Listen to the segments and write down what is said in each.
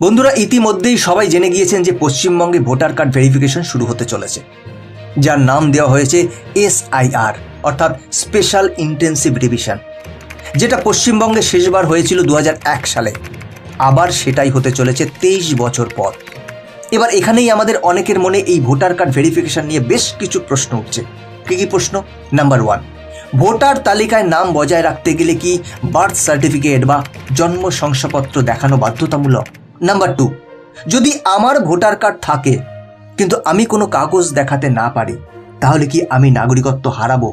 বন্ধুরা, ইতিমধ্যেই সবাই জেনে গিয়েছেন যে পশ্চিমবঙ্গে ভোটার কার্ড ভেরিফিকেশন শুরু হতে চলেছে, যার নাম দেওয়া হয়েছে SIR অর্থাৎ স্পেশাল ইন্টেন্সিভ রিভিশন, যেটা পশ্চিমবঙ্গে শেষবার হয়েছিল 2001 সালে। আবার সেটাই হতে চলেছে 23 বছর পর। এবার এখানেই আমাদের অনেকের মনে এই ভোটার কার্ড ভেরিফিকেশন নিয়ে বেশ কিছু প্রশ্ন উঠছে। কী কী প্রশ্ন? নাম্বার 1, ভোটার তালিকায় নাম বজায় রাখতে গেলে কি বার্থ সার্টিফিকেট বা জন্ম শংসাপত্র দেখানো বাধ্যতামূলক? নাম্বার 2, যদি আমার ভোটার কার্ড থাকে কিন্তু আমি কোনো কাগজ দেখাতে না পারি, তাহলে কি আমি নাগরিকত্ব হারাবো?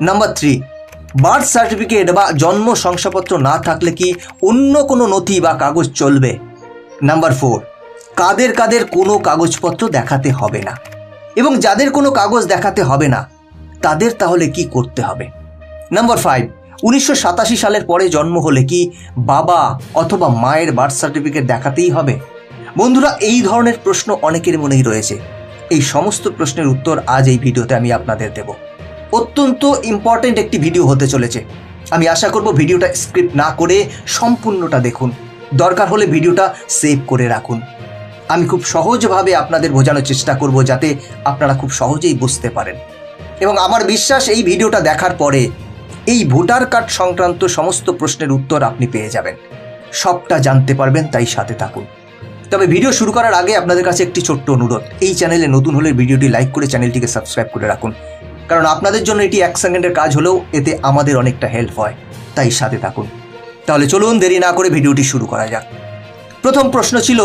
নাম্বার 3, বার্থ সার্টিফিকেট বা জন্ম শংসাপত্র না থাকলে কি অন্য কোনো নথি বা কাগজ চলবে? নাম্বার 4, কাদের কাদের কোনো কাগজপত্র দেখাতে হবে না, এবং যাদের কোনো কাগজ দেখাতে হবে না তাদের তাহলে কি করতে হবে? নাম্বার 5, 1987 সালের পরে জন্ম হলে কি বাবা অথবা মায়ের বার্থ সার্টিফিকেট দেখাতেই হবে? বন্ধুরা, এই ধরনের প্রশ্ন অনেকের মনেই রয়েছে। এই সমস্ত প্রশ্নের উত্তর আজ এই ভিডিওতে আমি আপনাদের দেব। অত্যন্ত ইম্পর্টেন্ট একটি ভিডিও হতে চলেছে। আমি আশা করব ভিডিওটা স্ক্রিপ্ট না করে সম্পূর্ণটা দেখুন। দরকার হলে ভিডিওটা সেভ করে রাখুন। আমি খুব সহজভাবে আপনাদের বোঝানোর চেষ্টা করব যাতে আপনারা খুব সহজেই বুঝতে পারেন, এবং আমার বিশ্বাস এই ভিডিওটা দেখার পরে এই ভোটার কার্ড সংক্রান্ত সমস্ত প্রশ্নের উত্তর আপনি পেয়ে যাবেন, সবটা জানতে পারবেন। তাই সাথে থাকুন। তবে ভিডিও শুরু করার আগে আপনাদের কাছে একটি ছোট্ট অনুরোধ, এই চ্যানেলে নতুন হলে ভিডিওটি লাইক করে চ্যানেলটিকে সাবস্ক্রাইব করে রাখুন, কারণ আপনাদের জন্য এটি 1 সেকেন্ডের কাজ হলেও এতে আমাদের অনেকটা হেল্প হয়। তাই সাথে থাকুন। তাহলে চলুন দেরি না করে ভিডিওটি শুরু করা যাক। প্রথম প্রশ্ন ছিল,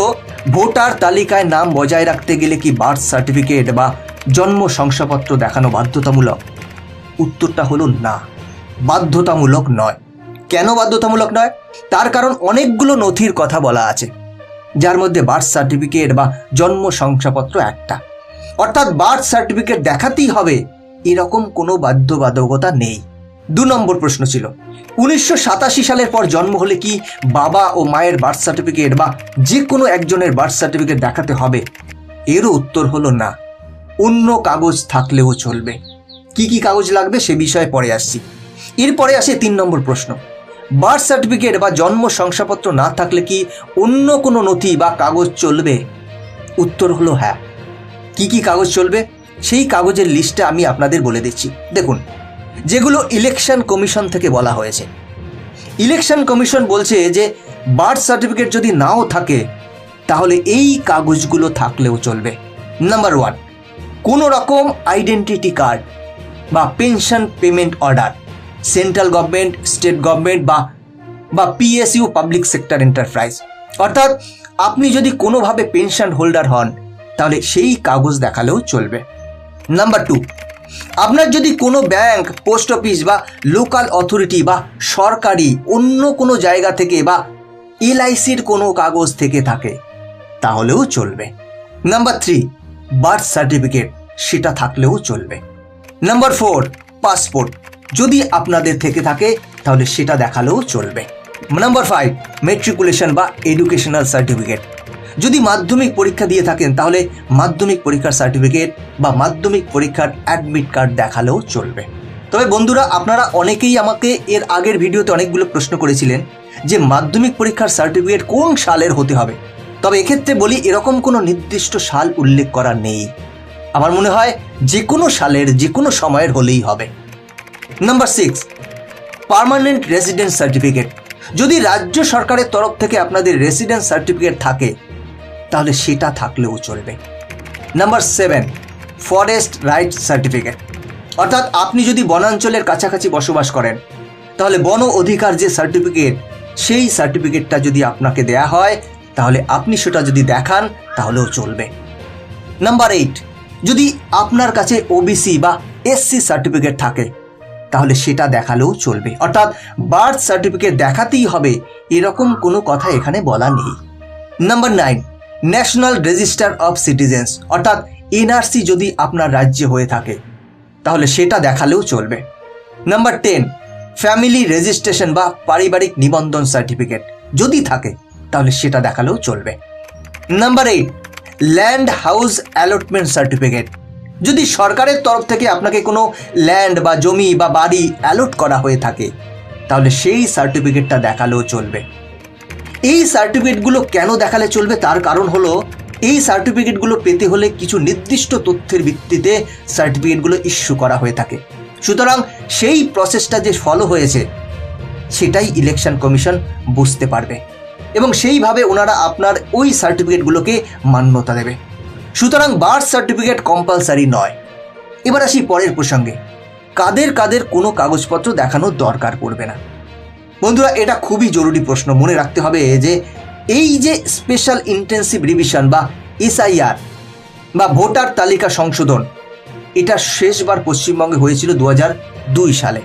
ভোটার তালিকায় নাম বজায় রাখতে গেলে কি বার্থ সার্টিফিকেট বা জন্ম শংসাপত্র দেখানো বাধ্যতামূলক? উত্তরটা হলো না, বাধ্যতামূলক নয়। কেন বাধ্যতামূলক নয়? তার কারণ অনেকগুলো নথির কথা বলা আছে, যার মধ্যে বার্থ সার্টিফিকেট বা জন্ম শংসাপত্র একটা। অর্থাৎ বার্থ সার্টিফিকেট দেখাতেই হবে এরকম কোনো বাধ্যবাধকতা নেই। 2 নম্বর প্রশ্ন ছিল, 1987 সালের পর জন্ম হলে কি বাবা ও মায়ের বার্থ সার্টিফিকেট বা যে কোনো একজনের বার্থ সার্টিফিকেট দেখাতে হবে? এরও উত্তর হলো না, অন্য কাগজ থাকলেও চলবে। কি কি কাগজ লাগবে সে বিষয়ে পরে আসছি। এরপরে আসে 3 নম্বর প্রশ্ন, বার্থ সার্টিফিকেট বা জন্ম শংসাপত্র না থাকলে কি অন্য কোনো নথি বা কাগজ চলবে? উত্তর হলো হ্যাঁ। কি কি কাগজ চলবে সেই কাগজের লিস্টটা আমি আপনাদের বলে দিচ্ছি। দেখুন, যেগুলো ইলেকশন কমিশন থেকে বলা হয়েছে। ইলেকশন কমিশন বলছে যে বার্থ সার্টিফিকেট যদি নাও থাকে তাহলে এই কাগজগুলো থাকলেও চলবে। নাম্বার 1, কোনো রকম আইডেন্টিটি কার্ড বা pension payment order, central government, state government বা PSU পাবলিক সেক্টর এন্টারপ্রাইজ। অর্থাৎ আপনি যদি কোনোভাবে পেনশন হোল্ডার হন তাহলে সেই কাগজ দেখালেও চলবে। নাম্বার 2, আপনার যদি কোনো ব্যাংক, পোস্ট অফিস বা লোকাল অথরিটি বা সরকারি অন্য কোনো জায়গা থেকে বা LICর কোনো কাগজ থেকে থাকে তাহলেও চলবে। নাম্বার 3, বার্থ সার্টিফিকেট, সেটা থাকলেও চলবে। নাম্বার 4, পাসপোর্ট, যদি আপনাদের থেকে থাকে তাহলে সেটা দেখালেও চলবে। নাম্বার 5, মেট্রিকুলেশন বা এডুকেশনাল সার্টিফিকেট, যদি মাধ্যমিক পরীক্ষা দিয়ে থাকেন তাহলে মাধ্যমিক পরীক্ষার সার্টিফিকেট বা মাধ্যমিক পরীক্ষার অ্যাডমিট কার্ড দেখালেও চলবে। তবে বন্ধুরা, আপনারা অনেকেই আমাকে এর আগের ভিডিওতে অনেকগুলো প্রশ্ন করেছিলেন যে মাধ্যমিক পরীক্ষার সার্টিফিকেট কোন সালের হতে হবে। তবে এক্ষেত্রে বলি, এরকম কোনো নির্দিষ্ট সাল উল্লেখ করা নেই। আমার মনে হয় যে কোনো সালের যে কোনো সময়ের হলেই হবে। নাম্বার 6, পার্মানেন্ট রেসিডেন্স সার্টিফিকেট, যদি রাজ্য সরকারের তরফ থেকে আপনাদের রেসিডেন্স সার্টিফিকেট থাকে তাহলে সেটা থাকলেও চলবে। নাম্বার 7, ফরেস্ট রাইট সার্টিফিকেট, অর্থাৎ আপনি যদি বনাঞ্চলের কাছাকাছি বসবাস করেন তাহলে বন অধিকার যে সার্টিফিকেট, সেই সার্টিফিকেটটা যদি আপনাকে দেয়া হয় তাহলে আপনি সেটা যদি দেখান তাহলেও চলবে। নাম্বার 8, যদি আপনার কাছে OBC বা SC সার্টিফিকেট থাকে তাহলে সেটা দেখালেও চলবে। অর্থাৎ বার্থ সার্টিফিকেট দেখাতেই হবে এরকম কোনো কথা এখানে বলা নেই। Number 9, national register of citizens, অর্থাৎ NRC যদি আপনার রাজ্যে হয়ে থাকে তাহলে সেটা দেখালেও চলবে। নাম্বার 10, ফ্যামিলি রেজিস্ট্রেশন বা পারিবারিক নিবন্ধন সার্টিফিকেট, যদি থাকে তাহলে সেটা দেখালেও চলবে। Number 8, land house allotment certificate, যদি সরকারের তরফ থেকে আপনাকে কোনো ল্যান্ড বা জমি বা বাড়ি অ্যালট করা হয়ে থাকে তাহলে সেই সার্টিফিকেটটা দেখালেও চলবে। এই সার্টিফিকেটগুলো কেন দেখালে চলবে তার কারণ হলো এই সার্টিফিকেটগুলো পেতে হলে কিছু নির্দিষ্ট তথ্যের ভিত্তিতে সার্টিফিকেটগুলো ইস্যু করা হয়ে থাকে। সুতরাং সেই প্রসেসটা যে ফলো হয়েছে সেটাই ইলেকশন কমিশন বুঝতে পারবে এবং সেইভাবে ওনারা আপনার ওই সার্টিফিকেটগুলোকে মান্যতা দেবে। সুতরাং বার্থ সার্টিফিকেট কম্পালসারি নয়। এবার আসি পরের প্রসঙ্গে, কাদের কাদের কোনো কাগজপত্র দেখানোর দরকার পড়বে না। বন্ধুরা, এটা খুবই জরুরি প্রশ্ন, মনে রাখতে হবে যে এই যে স্পেশাল ইন্টেন্সিভ রিভিশন বা এসআইআর বা ভোটার তালিকা সংশোধন, এটা শেষবার পশ্চিমবঙ্গে হয়েছিল 2002 সালে।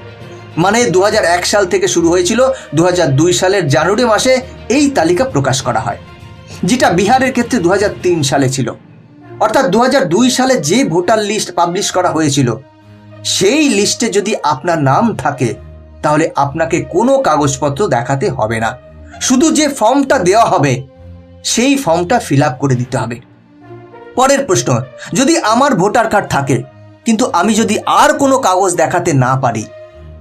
মানে 2001 সাল থেকে শুরু হয়েছিল, 2002 সালের জানুয়ারি মাসে এই তালিকা প্রকাশ করা হয়, যেটা বিহারের ক্ষেত্রে 2003 সালে ছিল। অর্থাৎ 2002 সালে যে ভোটার লিস্ট পাবলিশ করা হয়েছিল সেই লিস্টে যদি আপনার নাম থাকে তাহলে আপনাকে কোনো কাগজপত্র দেখাতে হবে না, শুধু যে ফর্মটা দেওয়া হবে সেই ফর্মটা ফিল আপ করে দিতে হবে। পরের প্রশ্ন, যদি আমার ভোটার কার্ড থাকে কিন্তু আমি যদি আর কোনো কাগজ দেখাতে না পারি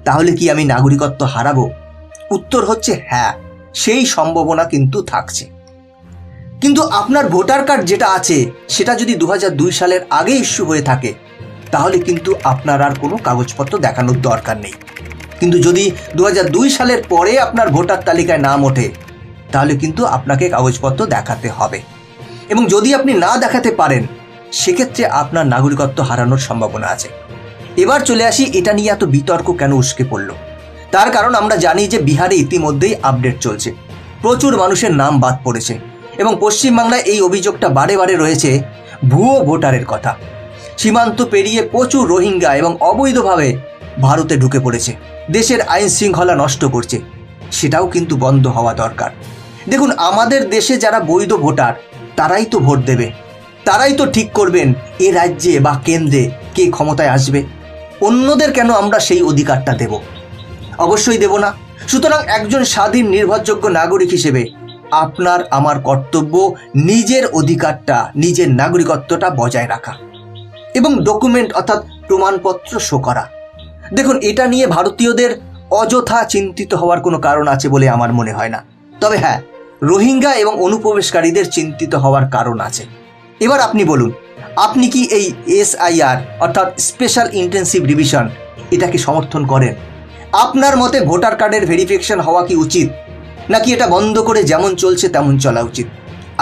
তাহলে কি আমি নাগরিকত্ব হারাবো? উত্তর হচ্ছে হ্যাঁ, সেই সম্ভাবনা কিন্তু থাকছে। কিন্তু আপনার ভোটার কার্ড যেটা আছে সেটা যদি 2002 সালের আগে ইস্যু হয়ে থাকে তাহলে কিন্তু আপনার আর কোনো কাগজপত্র দেখানোর দরকার নেই। কিন্তু যদি 2002 সালের পরে আপনার ভোটার তালিকায় নাম ওঠে তাহলে কিন্তু আপনাকে কাগজপত্র দেখাতে হবে, এবং যদি আপনি না দেখাতে পারেন সেক্ষেত্রে আপনার নাগরিকত্ব হারানোর সম্ভাবনা আছে। এবার চলে আসি এটা নিয়ে এত বিতর্ক কেন উস্কে পড়ল। তার কারণ আমরা জানি যে বিহারে ইতিমধ্যেই আপডেট চলছে, প্রচুর মানুষের নাম বাদ পড়েছে এবং পশ্চিমবাংলায় এই অভিযোগটা বারে বারে রয়েছে ভুয়ো ভোটারের কথা। সীমান্ত পেরিয়ে প্রচুর রোহিঙ্গা এবং অবৈধভাবে ভারতে ঢুকে পড়েছে, দেশের আইন শৃঙ্খলা নষ্ট করছে, সেটাও কিন্তু বন্ধ হওয়া দরকার। দেখুন, আমাদের দেশে যারা বৈধ ভোটার তারাই তো ভোট দেবে, তারাই তো ঠিক করবেন এ রাজ্যে বা কেন্দ্রে কে ক্ষমতায় আসবে। অন্যদের কেন আমরা সেই অধিকারটা দেব? অবশ্যই দেব না। সুতরাং একজন স্বাধীন নির্ভরযোগ্য নাগরিক হিসেবে আপনার আমার কর্তব্য নিজের অধিকারটা, নিজের নাগরিকত্বটা বজায় রাখা এবং ডকুমেন্ট অর্থাৎ প্রমাণপত্র শো করা। দেখুন, এটা নিয়ে ভারতীয়দের অযথা চিন্তিত হওয়ার কোনো কারণ আছে বলে আমার মনে হয় না। তবে হ্যাঁ, রোহিঙ্গা এবং অনুপ্রবেশকারীদের চিন্তিত হওয়ার কারণ আছে। এবার আপনি বলুন, আপনি কি এই এসআইআর অর্থাৎ স্পেশাল ইন্টেন্সিভ রিভিশন এটাকে সমর্থন করেন? আপনার মতে ভোটার কার্ডের ভেরিফিকেশন হওয়া কি উচিত, নাকি এটা বন্ধ করে যেমন চলছে তেমন চলা উচিত?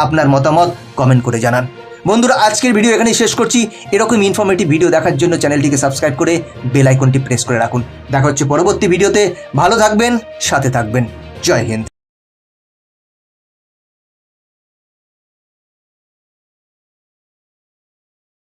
আপনার মতামত কমেন্ট করে জানান। বন্ধুরা, আজকের ভিডিও এখানেই শেষ করছি। এরকম ইনফরমেটিভ ভিডিও দেখার জন্য চ্যানেলটিকে সাবস্ক্রাইব করে বেল আইকনটি প্রেস করে রাখুন। দেখা হচ্ছে পরবর্তী ভিডিওতে। ভালো থাকবেন, সাথে থাকবেন। জয় হিন্দ।